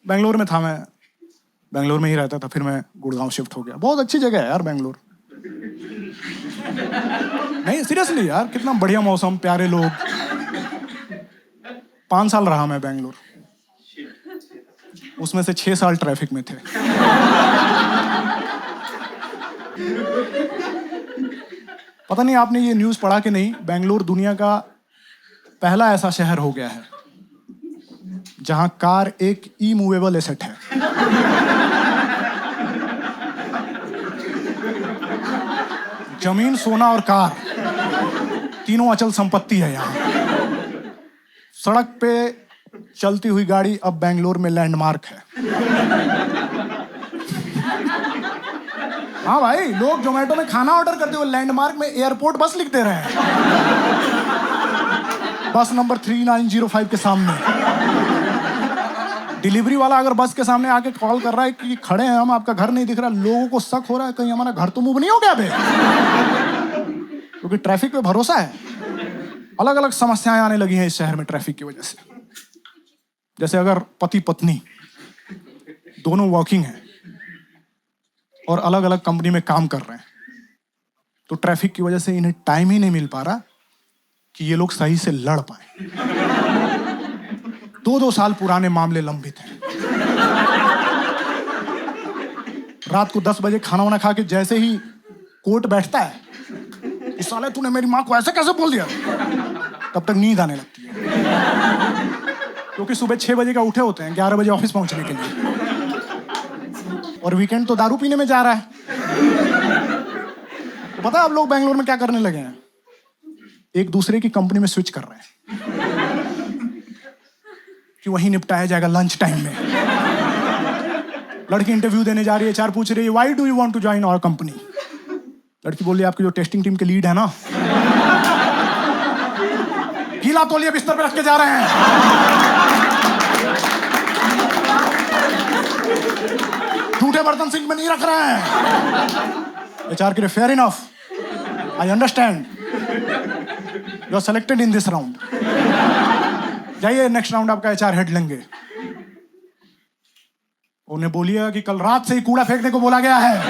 बेंगलोर में था मैं, बेंगलोर में ही रहता था, फिर मैं गुड़गांव शिफ्ट हो गया। बहुत अच्छी जगह है यार बेंगलोर। नहीं सीरियसली यार, कितना बढ़िया मौसम, प्यारे लोग। 5 साल रहा मैं बेंगलोर, उसमें से 6 साल ट्रैफिक में थे। पता नहीं आपने ये न्यूज़ पढ़ा कि नहीं, बेंगलोर दुनिया का पहला ऐसा शहर हो गया है जहां कार एक ई मूवेबल एसेट है। जमीन, सोना और कार तीनों अचल संपत्ति है यहाँ। सड़क पे चलती हुई गाड़ी अब बेंगलोर में लैंडमार्क है। हाँ भाई, लोग जोमेटो में खाना ऑर्डर करते हुए लैंडमार्क में एयरपोर्ट बस लिख दे रहे हैं, बस नंबर 3905 के सामने। डिलीवरी वाला अगर बस के सामने आके कॉल कर रहा है कि खड़े हैं हम, आपका घर नहीं दिख रहा, लोगों को शक हो रहा है कहीं हमारा घर तो मूव नहीं हो गया बे, क्योंकि ट्रैफिक पे भरोसा है। अलग अलग समस्याएं आने लगी हैं इस शहर में ट्रैफिक की वजह से। जैसे अगर पति पत्नी दोनों वर्किंग हैं और अलग अलग कंपनी में काम कर रहे हैं, तो ट्रैफिक की वजह से इन्हें टाइम ही नहीं मिल पा रहा कि ये लोग सही से लड़ पाए। 2-2 साल पुराने मामले लंबित हैं। रात को 10 बजे खाना वाना खा के जैसे ही कोर्ट बैठता है कि साले तूने मेरी माँ को ऐसे कैसे बोल दिया, तब तक नींद आने लगती है, क्योंकि सुबह 6 बजे का उठे होते हैं 11 बजे ऑफिस पहुंचने के लिए, और वीकेंड तो दारू पीने में जा रहा है। तो पता है आप लोग बेंगलोर में क्या करने लगे हैं? एक दूसरे की कंपनी में स्विच कर रहे हैं कि वहीं निपटाया जाएगा लंच टाइम में। लड़की इंटरव्यू देने जा रही है, एचआर पूछ रही है why do you want to join our company. लड़की बोल रही है आपकी जो टेस्टिंग टीम के लीड है ना, गीला तौलिया बिस्तर पे रख के जा रहे हैं, झूठे बर्तन सिंक में नहीं रख रहे हैं। एचआर कह रहे fair enough, I understand, you are selected in this round, जाइए नेक्स्ट राउंड आपका एचआर हेड लेंगे। उन्हें बोलिएगा कि कल रात से ही कूड़ा फेंकने को बोला गया है,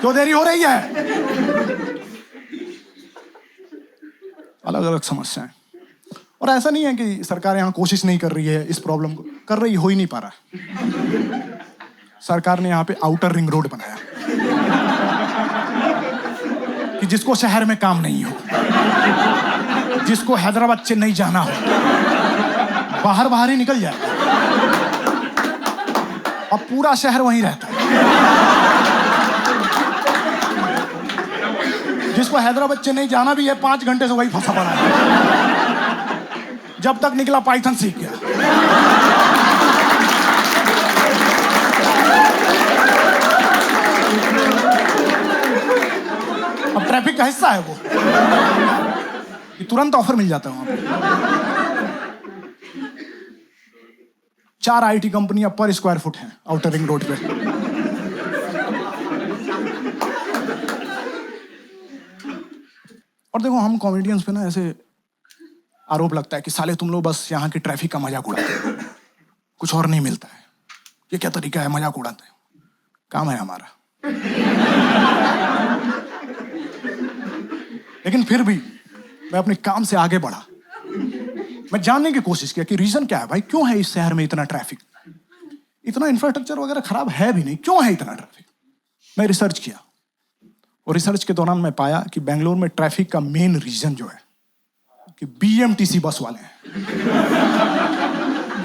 क्यों देरी हो रही है। अलग अलग समस्याएं। और ऐसा नहीं है कि सरकार यहां कोशिश नहीं कर रही है इस प्रॉब्लम को, कर रही, हो ही नहीं पा रहा। सरकार ने यहां पे आउटर रिंग रोड बनाया कि जिसको शहर में काम नहीं हो, जिसको हैदराबाद चेन्नई जाना हो, बाहर बाहर ही निकल जाए। अब पूरा शहर वहीं रहता है। जिसको हैदराबाद चेन्नई जाना भी है 5 घंटे से वही फंसा पड़ा है, जब तक निकला पाइथन सीख गया। अब ट्रैफिक का हिस्सा है वो, कि तुरंत ऑफर मिल जाता है वहां पे। 4 आईटी कंपनियां पर स्क्वायर फुट हैं आउटर रिंग रोड पे। और देखो हम कॉमेडियंस पे ना ऐसे आरोप लगता है कि साले तुम लोग बस यहाँ की ट्रैफिक का मजाक उड़ाते हो, कुछ और नहीं मिलता है। ये क्या तरीका है, मजाक उड़ाते हैं, काम है हमारा। लेकिन फिर भी मैं अपने काम से आगे बढ़ा। मैं जानने की कोशिश किया कि रीजन क्या है भाई, क्यों है इस शहर में इतना ट्रैफिक, इतना इंफ्रास्ट्रक्चर वगैरह खराब है भी नहीं, क्यों है इतना ट्रैफिक। मैं रिसर्च किया और रिसर्च के दौरान मैं पाया कि बेंगलोर में ट्रैफिक का मेन रीजन जो है कि बीएमटीसी बस वाले हैं,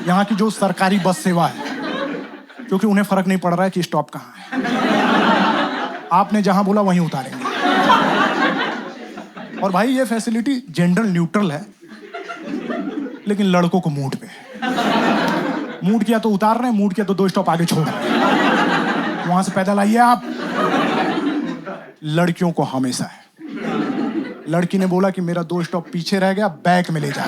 यहाँ की जो सरकारी बस सेवा है, क्योंकि उन्हें फर्क नहीं पड़ रहा है कि स्टॉप कहाँ है, आपने जहां बोला वहीं उतारेंगे। और भाई ये फैसिलिटी जेंडर न्यूट्रल है, लेकिन लड़कों को मूड पे है। मूड किया तो उतार रहे हैं, मूड किया तो 2 स्टॉप आगे छोड़ रहे हैं, वहां से पैदल आइए आप। लड़कियों को हमेशा है, लड़की ने बोला कि मेरा 2 स्टॉप पीछे रह गया, बैक में ले जा,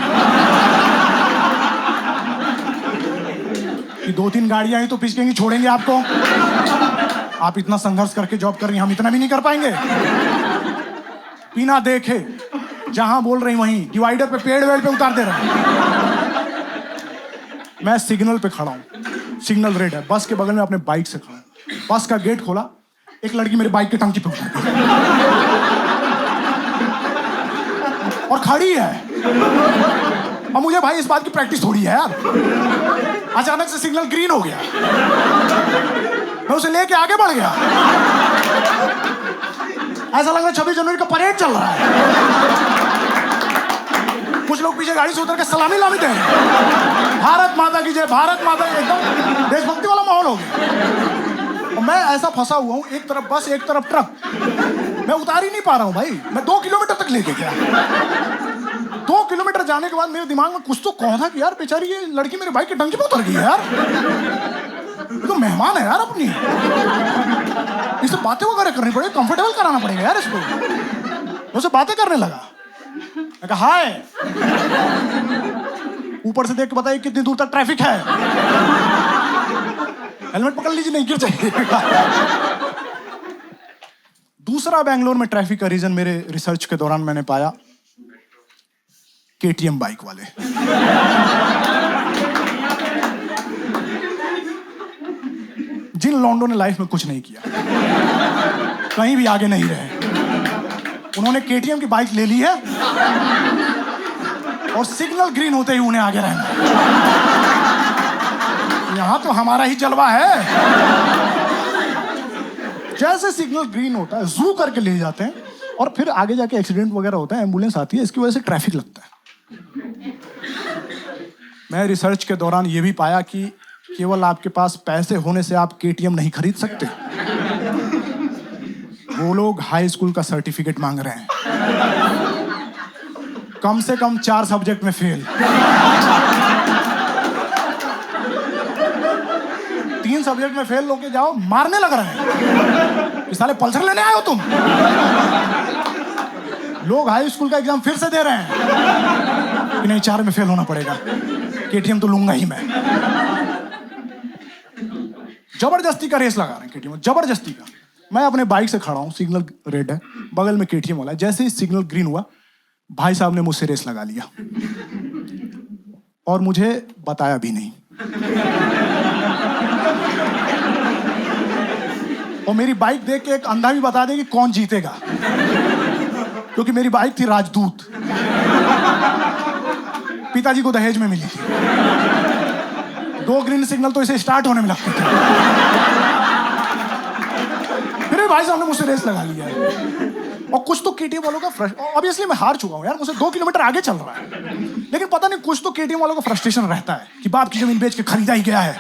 कि 2-3 गाड़ियां ही तो पिछकेंगी, छोड़ेंगे आपको। आप इतना संघर्ष करके जॉब कर रही हैं, हम इतना भी नहीं कर पाएंगे। बिना देखे जहां बोल रही वहीं डिवाइडर पे पेड़ वेड़ पे उतार दे रहे हैं। मैं सिग्नल पे खड़ा हूँ, सिग्नल रेड है, बस के बगल में अपने बाइक से खड़ा हूँ। बस का गेट खोला, एक लड़की मेरी बाइक की टंकी पे उतर गई और खड़ी है। और मुझे भाई इस बात की प्रैक्टिस थोड़ी है यार। अचानक से सिग्नल ग्रीन हो गया, मैं उसे लेके आगे बढ़ गया। ऐसा लग रहा है 26 जनवरी का परेड चल रहा है। कुछ लोग पीछे गाड़ी से उतर के सलामी लामी दे रहे हैं, भारत माता की जय, भारत माता, एकदम देशभक्ति वाला माहौल हो गया। और मैं ऐसा फंसा हुआ हूँ, एक तरफ बस एक तरफ ट्रक, मैं उतार ही नहीं पा रहा हूँ भाई। मैं 2 किलोमीटर तक लेके गया। 2 किलोमीटर जाने के बाद मेरे दिमाग में कुछ तो कौन था कि यार बेचारी ये लड़की मेरी बाइक की टंकी पे उतर गई है यार, ये तो मेहमान है यार अपनी, इससे बातें वगैरह करनी पड़ेगी, कंफर्टेबल कराना पड़ेगा यार इसको। उससे बातें करने लगा, मैं कहा हाय, ऊपर से देख के बताइए कितनी दूर तक ट्रैफिक है, हेलमेट पकड़ लीजिए, नहीं गिर जाइएगा। दूसरा बेंगलोर में ट्रैफिक का रीजन मेरे रिसर्च के दौरान मैंने पाया, केटीएम बाइक वाले। जिन लौंडों ने लाइफ में कुछ नहीं किया, कहीं भी आगे नहीं रहे, उन्होंने केटीएम की बाइक ले ली है और सिग्नल ग्रीन होते ही उन्हें आगे रहना। यहां तो हमारा ही जलवा है। जैसे सिग्नल ग्रीन होता है जू करके ले जाते हैं और फिर आगे जाके एक्सीडेंट वगैरह होता है, एम्बुलेंस आती है, इसकी वजह से ट्रैफिक लगता है। मैं रिसर्च के दौरान यह भी पाया कि केवल आपके पास पैसे होने से आप केटीएम नहीं खरीद सकते। वो लोग हाई स्कूल का सर्टिफिकेट मांग रहे हैं, कम से कम 4 सब्जेक्ट में फेल, 3 सब्जेक्ट में फेल होके जाओ, मारने लग रहे हैं कि साले पल्सर लेने आए हो तुम। लोग हाई स्कूल का एग्जाम फिर से दे रहे हैं कि नहीं 4 में फेल होना पड़ेगा, केटीएम तो लूंगा ही मैं। जबरदस्ती का रेस लगा रहे हैं केटीएम, जबरदस्ती का। मैं अपने बाइक से खड़ा हूं, सिग्नल रेड है, बगल में केटीएम वाला है। जैसे ही सिग्नल ग्रीन हुआ, भाई साहब ने मुझसे रेस लगा लिया और मुझे बताया भी नहीं। और मेरी बाइक देख के एक अंधा भी बता दे कि कौन जीतेगा, क्योंकि मेरी बाइक थी राजदूत, पिताजी को दहेज में मिली थी। 2 ग्रीन सिग्नल तो इसे स्टार्ट होने में लगते थे। फिर भाई साहब ने मुझसे रेस लगा लिया है। और कुछ तो केटीएम वालों का ऑब्वियसली मैं हार चुका हूं यार, मुझसे 2 किलोमीटर आगे चल रहा है, लेकिन पता नहीं कुछ तो केटीएम वालों का फ्रस्ट्रेशन रहता है कि बाप की जमीन बेच के खरीदा ही गया है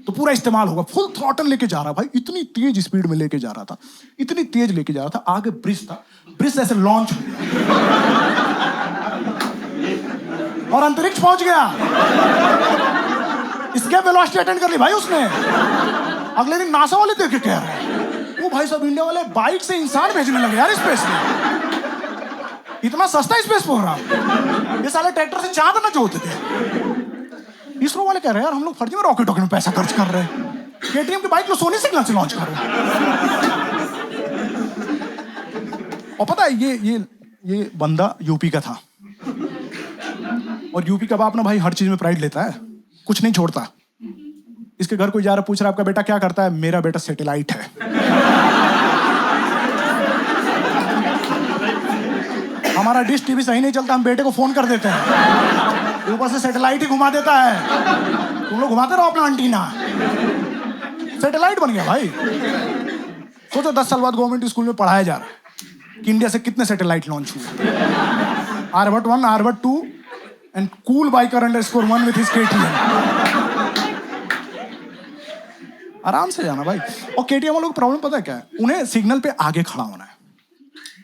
तो पूरा इस्तेमाल होगा। फुल थ्रॉटल लेके जा रहा भाई, इतनी तेज स्पीड में लेके जा रहा था, इतनी तेज लेके जा रहा था। आगे ब्रिज था, ब्रिज से ऐसे लॉन्च हो गया और अंतरिक्ष पहुंच गया। इसके वेलोसिटी अटेंड कर ली भाई उसने। अगले दिन नासा वाले देख के कह रहे हैं, वो भाई सब इंडिया वाले बाइक से इंसान भेजने लगे यार स्पेस में। इतना सस्ता स्पेस प्रोग्राम, ये साले ट्रैक्टर से चांद ना जोड़ते थे। इसरो वाले कह रहे हैं यार हम लोग फर्जी में रॉकेट में पैसा खर्च कर रहे हैं, केटीएम की बाइक को सोनी सिग्नल से लॉन्च कर रहे हैं। और पता है ये बंदा यूपी का था, और यूपी का बाप ना भाई हर चीज में प्राइड लेता है, कुछ नहीं छोड़ता। इसके घर कोई जा रहा, पूछ रहा आपका बेटा क्या करता है, मेरा बेटा सैटेलाइट है। हमारा डिश टीवी सही नहीं चलता, हम बेटे को फोन कर देते हैं, ऊपर से सैटेलाइट ही घुमा देता है। तुम लोग घुमाते रहो अपना एंटीना, सैटेलाइट बन गया भाई। सोचो 10 साल बाद गवर्नमेंट स्कूल में पढ़ाया जा रहा है कि इंडिया से कितने सैटेलाइट लॉन्च हुए। Aryabhatta 1, Aryabhatta 2 and cool biker _1 with his KTM. आराम से जाना भाई। और केटीएम वालों को प्रॉब्लम पता है क्या है, उन्हें सिग्नल पे आगे खड़ा होना है,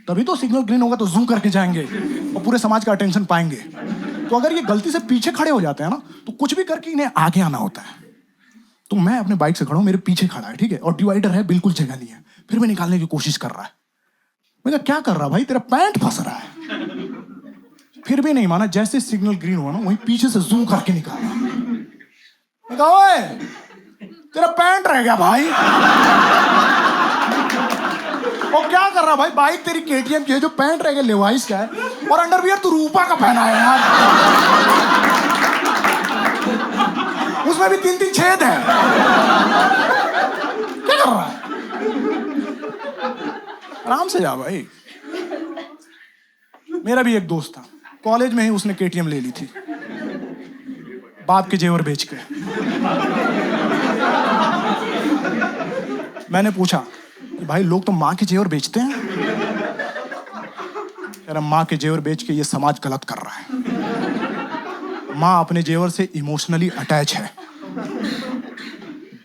तभी तो सिग्नल ग्रीन होगा तो जूम करके जाएंगे और पूरे समाज का अटेंशन पाएंगे। तो अगर ये गलती से पीछे खड़े हो जाते हैं ना, तो कुछ भी करके इन्हें आगे आना होता है। तो मैं अपने बाइक से खड़ा हूं, मेरे पीछे खड़ा है, ठीक है, और डिवाइडर है, बिल्कुल जगह नहीं है, फिर भी निकालने की कोशिश कर रहा है। मैं कहा क्या कर रहा भाई, तेरा पैंट फंस रहा है। फिर भी नहीं माना, जैसे सिग्नल ग्रीन हुआ ना वहीं पीछे से जूम करके निकाला। मैं कहा ओए तेरा पैंट रह गया भाई। और क्या कर रहा भाई, बाइक तेरी केटीएम की है, जो पैंट रह गया लेवाइस का है, और अंडरवियर तू रूपा का पहना है यार। उसमें भी 3-3 छेद है। क्या कर रहा है? आराम से जा भाई। मेरा भी एक दोस्त था, कॉलेज में ही उसने केटीएम ले ली थी, बाप के जेवर बेच के। मैंने पूछा कि भाई लोग तो माँ के जेवर बेचते हैं। कह रहा माँ के जेवर बेच के ये समाज गलत कर रहा है। माँ अपने जेवर से इमोशनली अटैच है,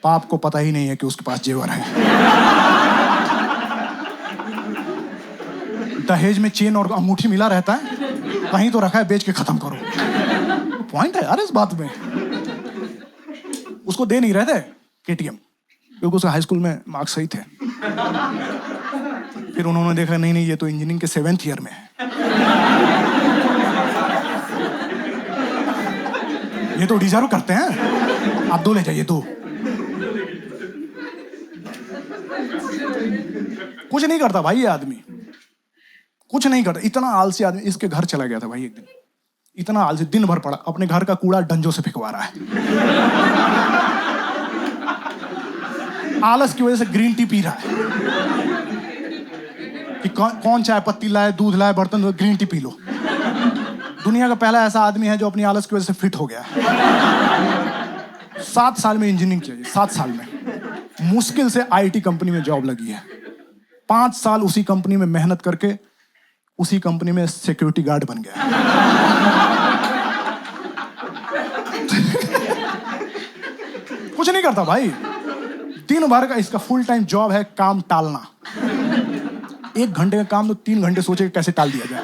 बाप को पता ही नहीं है कि उसके पास जेवर है। दहेज में चेन और अंगूठी मिला रहता है, कहीं तो रखा है, बेच के खत्म करो। पॉइंट है यार इस बात में। उसको दे नहीं रहे थे केटीएम क्योंकि उसका हाई स्कूल में मार्क्स सही थे। फिर उन्होंने देखा नहीं ये तो इंजीनियरिंग के 7th ईयर में है, ये तो डिजर्व करते हैं, आप 2 ले जाइए 2। कुछ नहीं करता भाई ये आदमी, कुछ नहीं करता। इतना आलसी आदमी। इसके घर चला गया था भाई एक दिन, इतना आलसी, दिन भर पड़ा, अपने घर का कूड़ा डंजों से फेंकवा रहा है। आलस की वजह से ग्रीन टी पी रहा है कि कौन चाय पत्ती लाए, दूध लाए, बर्तन, ग्रीन टी पी लो। दुनिया का पहला ऐसा आदमी है जो अपनी आलस की वजह से फिट हो गया है। 7 साल में इंजीनियरिंग किया, 7 साल में मुश्किल से आईटी कंपनी में जॉब लगी है। 5 साल उसी कंपनी में मेहनत करके उसी कंपनी में सिक्योरिटी गार्ड बन गया। कुछ नहीं करता भाई, दिन भर का इसका फुल टाइम जॉब है काम टालना। 1 घंटे का काम तो 3 घंटे सोचे कैसे टाल दिया जाए।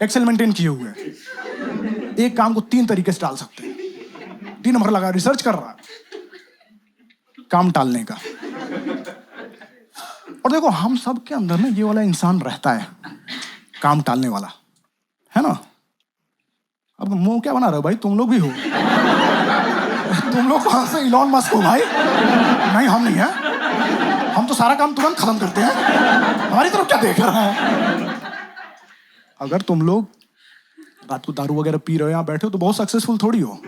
एक्सेल मेंटेन किए हुए हैं, एक काम को 3 तरीके से टाल सकते हैं। दिन भर लगा रिसर्च कर रहा है काम टालने का। और देखो हम सब के अंदर ना ये वाला इंसान रहता है, काम टालने वाला, है ना। अब मुंह क्या बना रहे हो भाई, तुम लोग भी हो। तुम लोग कहां से इलॉन मस्क हो भाई? नहीं हम नहीं है, हम तो सारा काम तुरंत खत्म करते हैं। हमारी तरफ क्या देख रहा है? अगर तुम लोग रात को दारू वगैरह पी रहे हो, यहाँ बैठे हो, तो बहुत सक्सेसफुल थोड़ी हो।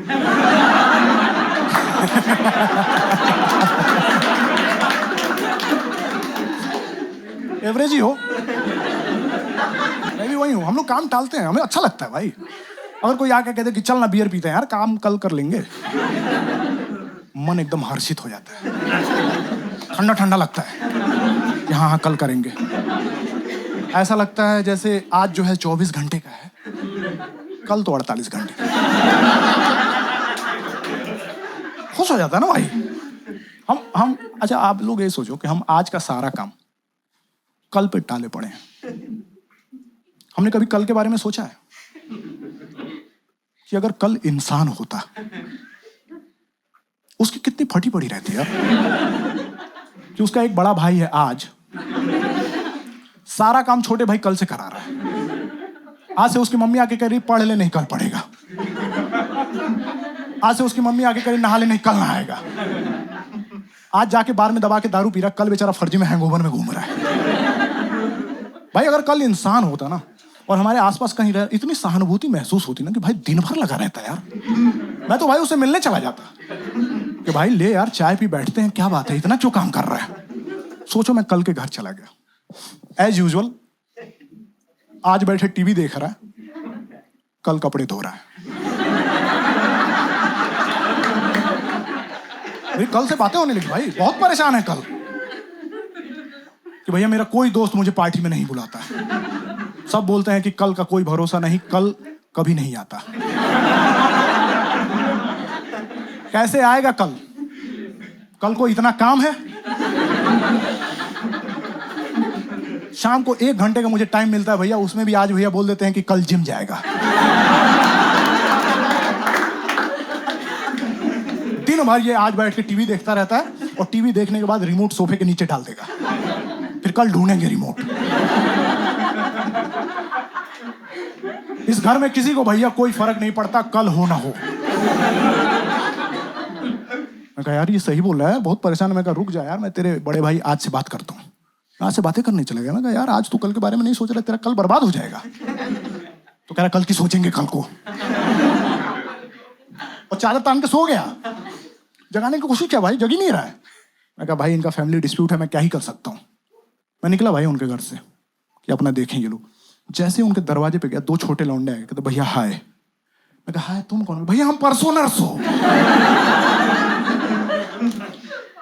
एवरेज ही हो। मैं भी वही हूँ। हम लोग काम टालते हैं, हमें अच्छा लगता है भाई। अगर कोई आके कहते कि चल ना बियर पीते हैं यार, काम कल कर लेंगे, मन एकदम हर्षित हो जाता है, ठंडा ठंडा लगता है कि हाँ हाँ कल करेंगे। ऐसा लगता है जैसे आज जो है 24 घंटे का है, कल तो 48 घंटे। खुश हो जाता है ना भाई। हम अच्छा आप लोग ये सोचो कि हम आज का सारा काम कल पे टाले पड़े हैं। हमने कभी कल के बारे में सोचा है कि अगर कल इंसान होता, उसकी कितनी फटी पड़ी रहती है कि उसका एक बड़ा भाई है, आज सारा काम छोटे भाई कल से करा रहा है। आज से उसकी मम्मी आके कह रही पढ़ ले, नहीं कल पढ़ेगा। आज से उसकी मम्मी आके कह रही नहा ले, नहीं कल नहाएगा। आज जाके बार में दबा के दारू पी रहा, कल बेचारा फर्जी में हैंगओवर में घूम रहा है। भाई अगर कल इंसान होता ना और हमारे आसपास कहीं रह, इतनी सहानुभूति महसूस होती ना कि भाई दिन भर लगा रहता है यार। मैं तो भाई उससे मिलने चला जाता कि भाई ले यार चाय पी बैठते हैं, क्या बात है, इतना क्यों काम कर रहा है। सोचो मैं कल के घर चला गया, एज यूजुअल आज बैठे टीवी देख रहा है, कल कपड़े धो रहा है। मेरी कल से बातें होने लगी भाई, बहुत परेशान है कल कि भैया मेरा कोई दोस्त मुझे पार्टी में नहीं बुलाता है। सब बोलते हैं कि कल का कोई भरोसा नहीं, कल कभी नहीं आता। कैसे आएगा कल? कल को इतना काम है। शाम को 1 घंटे का मुझे टाइम मिलता है भैया, उसमें भी आज भैया बोल देते हैं कि कल जिम जाएगा। दिन भर ये आज बैठ के टीवी देखता रहता है और टीवी देखने के बाद रिमोट सोफे के नीचे डाल देगा, फिर कल ढूंढेंगे रिमोट। इस घर में किसी को भैया कोई फर्क नहीं पड़ता कल हो ना हो। मैं कहा यार ये सही बोल रहा है, बहुत परेशान है। मैं कहा रुक जा यार, मैं तेरे बड़े भाई आज से बात करता हूँ। आज से बातें करने चले गया। मैं कहा यार आज तू कल के बारे में नहीं सोच रहा, तेरा कल बर्बाद हो जाएगा। तो कह रहा कल की सोचेंगे कल को। और चादर तान के सो गया। जगाने की कोशिश किया, भाई जग ही नहीं रहा है। मैं कहा भाई इनका फैमिली डिस्प्यूट है, मैं क्या ही कर सकता हूँ। मैं निकला भाई उनके घर से कि अपना देखें ये लोग। जैसे उनके दरवाजे पे गया, 2 छोटे लौंडे आए, कहते भैया हाय। मैं कहा हाय तुम कौन? भैया हम परसों नर्स हो।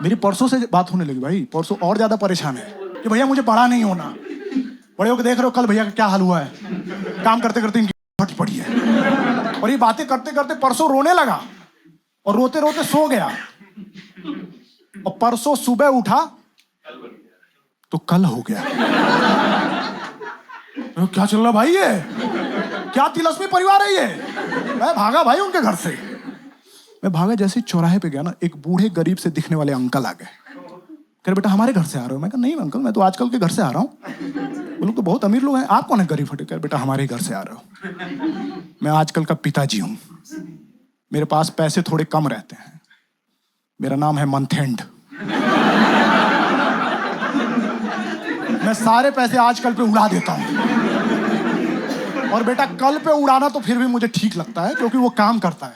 मेरी परसों से बात होने लगी भाई, परसों और ज्यादा परेशान है कि भैया मुझे बड़ा नहीं होना। बड़े होकर देख रहे हो कल भैया का क्या हाल हुआ है, काम करते करते इनकी फट पड़ी है। और ये बातें करते करते परसों रोने लगा और रोते रोते सो गया। और परसों सुबह उठा तो कल हो गया। क्या चल रहा भाई, ये क्या तिलस्मी परिवार है ये? मैं भागा भाई उनके घर से। मैं भागा, जैसे चौराहे पे गया ना, एक बूढ़े गरीब से दिखने वाले अंकल आ गए। कह रहे बेटा हमारे घर से आ रहे हो? मैं कहा नहीं अंकल, मैं तो आजकल के घर से आ रहा हूँ। वो लोग तो बहुत अमीर लोग हैं, आप कौन है गरीब फटे? कह बेटा हमारे घर से आ रहे हो, मैं आजकल का पिताजी हूँ, मेरे पास पैसे थोड़े कम रहते हैं, मेरा नाम है मंथ एंड, मैं सारे पैसे आजकल पे उड़ा देता हूँ। और बेटा कल पे उड़ाना तो फिर भी मुझे ठीक लगता है क्योंकि वो काम करता है,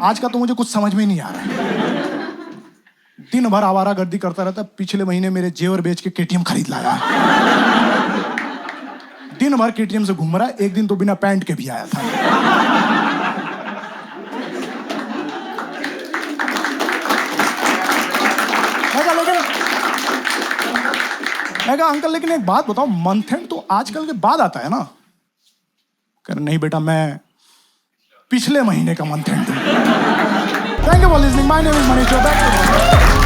आज का तो मुझे कुछ समझ में नहीं आ रहा है। दिन भर आवारागर्दी करता रहता है, पिछले महीने मेरे जेवर बेच के केटीएम खरीद लाया। दिन भर केटीएम से घूम रहा है, एक दिन तो बिना पैंट के भी आया था। मैं कहा अंकल लेकिन एक बात बताओ, मंथ एंड तो आजकल के बाद आता है ना? कह रहे नहीं बेटा मैं पिछले महीने का मंथ एंड हूं। Thank you for listening, my name is Manish.